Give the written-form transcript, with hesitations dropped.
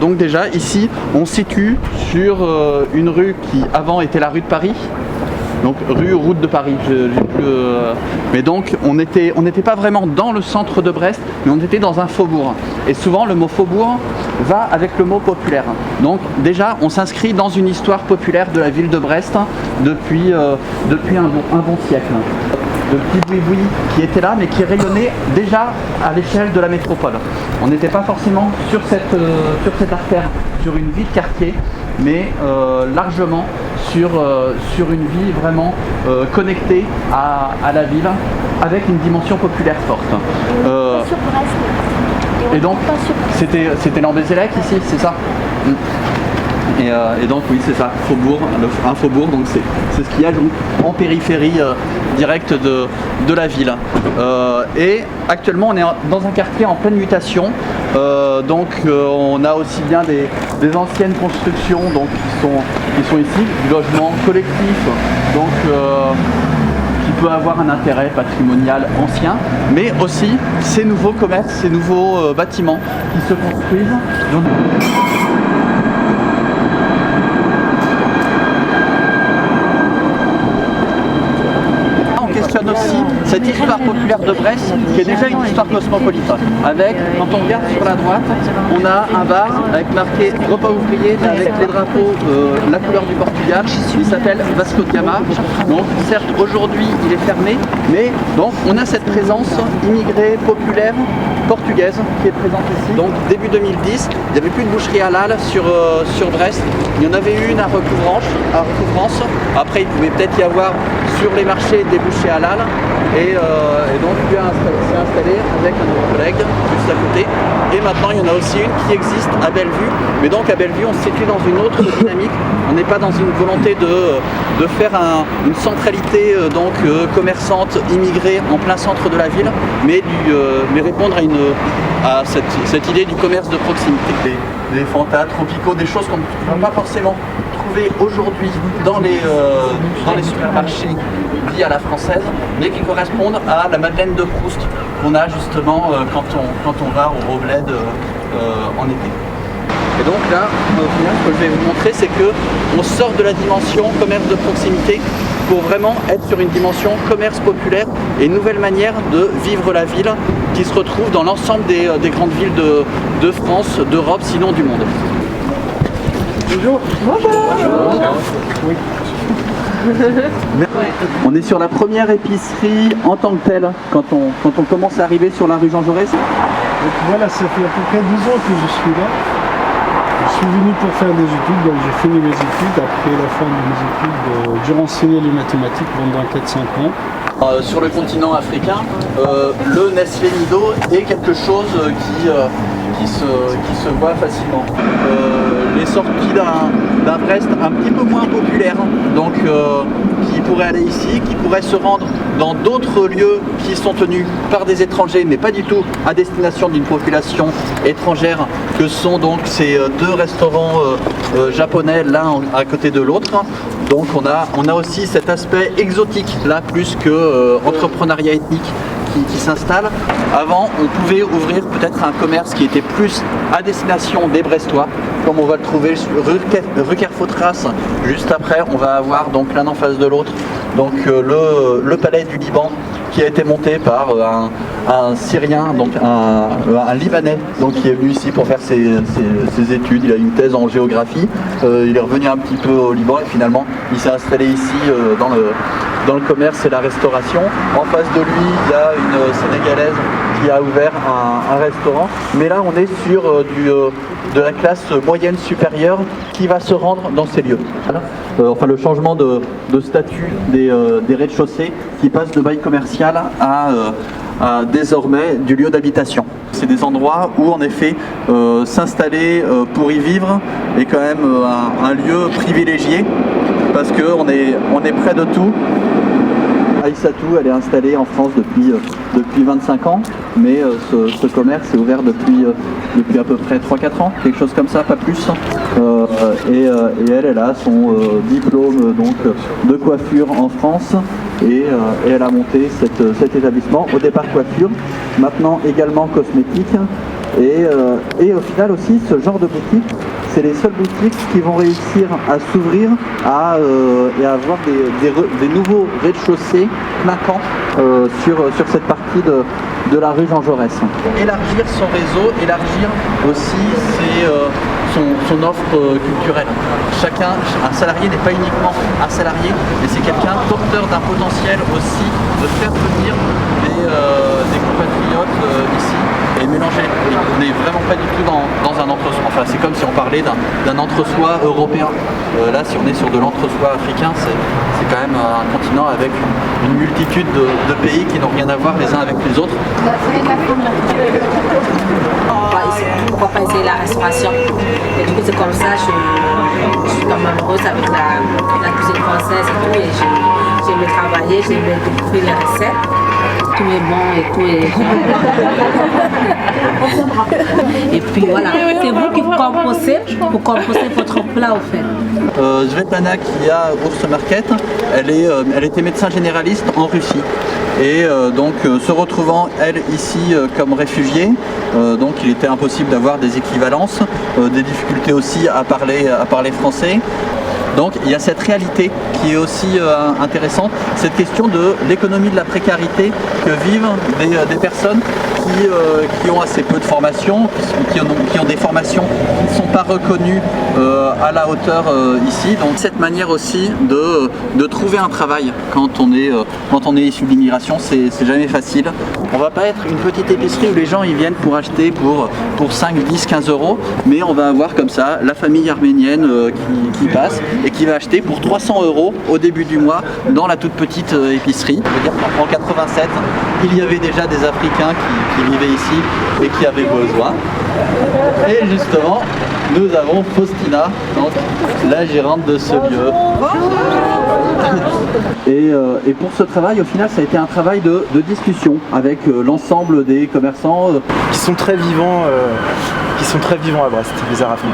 Donc déjà ici on se situe sur une rue qui avant était la rue de Paris. Donc rue ou route de Paris, mais donc on n'était pas vraiment dans le centre de Brest, mais on était dans un faubourg. Et souvent le mot faubourg va avec le mot populaire. Donc déjà on s'inscrit dans une histoire populaire de la ville de Brest depuis un bon siècle. De petits boui-boui qui étaient là, mais qui rayonnaient déjà à l'échelle de la métropole. On n'était pas forcément sur cette artère, sur une vie de quartier, mais largement sur une vie vraiment connectée à la ville, avec une dimension populaire forte. Sur Brest. Et donc, c'était l'Ambézélec ici, c'est ça? Et donc oui, c'est ça, faubourg, un faubourg, donc c'est ce qu'il y a donc en périphérie directe de la ville. Et actuellement on est dans un quartier en pleine mutation, donc on a aussi bien des anciennes constructions donc, qui sont ici, du logement collectif, donc qui peut avoir un intérêt patrimonial ancien, mais aussi ces nouveaux commerces, ces nouveaux bâtiments qui se construisent. Donc, questionne aussi cette histoire populaire de Brest qui est déjà une histoire cosmopolite. Avec, quand on regarde sur la droite, on a un bar avec marqué repas ouvrier avec les drapeaux, la couleur du Portugal, qui s'appelle Vasco de Gama. Donc certes aujourd'hui il est fermé, mais donc on a cette présence immigrée populaire portugaise qui est présente ici. Donc début 2010, il n'y avait plus de boucherie halal sur Brest. Il y en avait une à Recouvrance. Après il pouvait peut-être y avoir sur les marchés des bouchers halal et donc lui s'est installé avec un autre collègue juste à côté. Et maintenant il y en a aussi une qui existe à Bellevue, mais donc à Bellevue on se situe dans une autre dynamique. On n'est pas dans une volonté de faire une centralité commerçante immigrée en plein centre de la ville, mais répondre à cette idée du commerce de proximité. Des fantas tropicaux, des choses qu'on ne peut pas forcément trouver aujourd'hui dans les supermarchés dits à la française, mais qui correspondent à la Madeleine de Proust qu'on a justement quand on va au Robled en été. Et donc là, au final, ce que je vais vous montrer, c'est qu'on sort de la dimension commerce de proximité pour vraiment être sur une dimension commerce populaire et une nouvelle manière de vivre la ville qui se retrouve dans l'ensemble des grandes villes de France, d'Europe, sinon du monde. Bonjour. Bonjour. Oui. On est sur la première épicerie en tant que telle quand on commence à arriver sur la rue Jean Jaurès. Donc voilà, ça fait à peu près 12 ans que je suis là. Je suis venu pour faire des études, donc j'ai fini mes études. Après la fin de mes études, j'ai renseigné les mathématiques pendant 4-5 ans. Sur le continent africain, le Nestlé Nido est quelque chose qui se voit facilement. Les sorties d'un Brest un petit peu moins populaire, donc qui pourrait aller ici, qui pourrait se rendre dans d'autres lieux qui sont tenus par des étrangers, mais pas du tout à destination d'une population étrangère, que sont donc ces deux restaurants japonais l'un à côté de l'autre. Donc on a aussi cet aspect exotique là, plus que entrepreneuriat ethnique qui s'installe. Avant, on pouvait ouvrir peut-être un commerce qui était plus à destination des Brestois, comme on va le trouver rue Carrefour-Trace. Juste après, on va avoir donc l'un en face de l'autre, donc le palais du Liban, qui a été monté par un Syrien, donc un Libanais, donc qui est venu ici pour faire ses études. Il a une thèse en géographie. Il est revenu un petit peu au Liban et finalement il s'est installé ici dans le commerce et la restauration. En face de lui, il y a une Sénégalaise qui a ouvert un restaurant. Mais là, on est sur de la classe moyenne supérieure qui va se rendre dans ces lieux. Enfin, le changement de statut des rez-de-chaussée qui passe de bail commercial à désormais du lieu d'habitation. C'est des endroits où en effet s'installer pour y vivre est quand même un lieu privilégié parce qu'on est près de tout. Aïssatou, elle est installée en France depuis 25 ans, mais ce commerce est ouvert depuis à peu près 3-4 ans, quelque chose comme ça, pas plus. Et elle a son diplôme donc, de coiffure en France et elle a monté cet établissement, au départ coiffure, maintenant également cosmétique. Et au final aussi, ce genre de boutique, c'est les seules boutiques qui vont réussir à s'ouvrir et à avoir des nouveaux rez-de-chaussée clinquants sur cette partie de la rue Jean Jaurès. Élargir son réseau, élargir aussi son offre culturelle. Un salarié n'est pas uniquement un salarié, mais c'est quelqu'un porteur d'un potentiel aussi de faire venir des compatriotes ici et mélanger. On n'est vraiment pas du tout dans un entre-soi. Enfin, c'est comme si on parlait d'un entre-soi européen. Là, si on est sur de l'entre-soi africain, c'est quand même un continent avec une multitude de pays qui n'ont rien à voir les uns avec les autres. Pourquoi pas essayer la restauration? Et du coup, c'est comme ça, je suis quand même heureuse avec la cuisine française et tout. Et j'aime travailler, j'aime découvrir les recettes. Tout est bon et tout est... Et puis voilà, c'est vous qui composez pour composer votre plat au fait. Svetlana qui a Ours Market, elle était médecin généraliste en Russie. Et donc se retrouvant elle ici comme réfugiée, donc il était impossible d'avoir des équivalences, des difficultés aussi à parler français. Donc il y a cette réalité qui est aussi intéressante, cette question de l'économie de la précarité que vivent des personnes qui ont assez peu de formation, qui ont des formations qui ne sont pas reconnues à la hauteur ici. Donc cette manière aussi de trouver un travail quand on est issu de l'immigration, c'est jamais facile. On va pas être une petite épicerie où les gens ils viennent pour acheter pour 5, 10, 15 euros, mais on va avoir comme ça la famille arménienne qui passe et qui va acheter pour 300 euros au début du mois dans la toute petite épicerie. Je veux dire qu'en 87, il y avait déjà des Africains qui vivaient ici et qui avaient besoin. Et justement, nous avons Faustina, donc la gérante de ce lieu. Et pour ce travail, au final, ça a été un travail de discussion avec l'ensemble des commerçants. Qui sont très vivants à Brest, les Arts africains.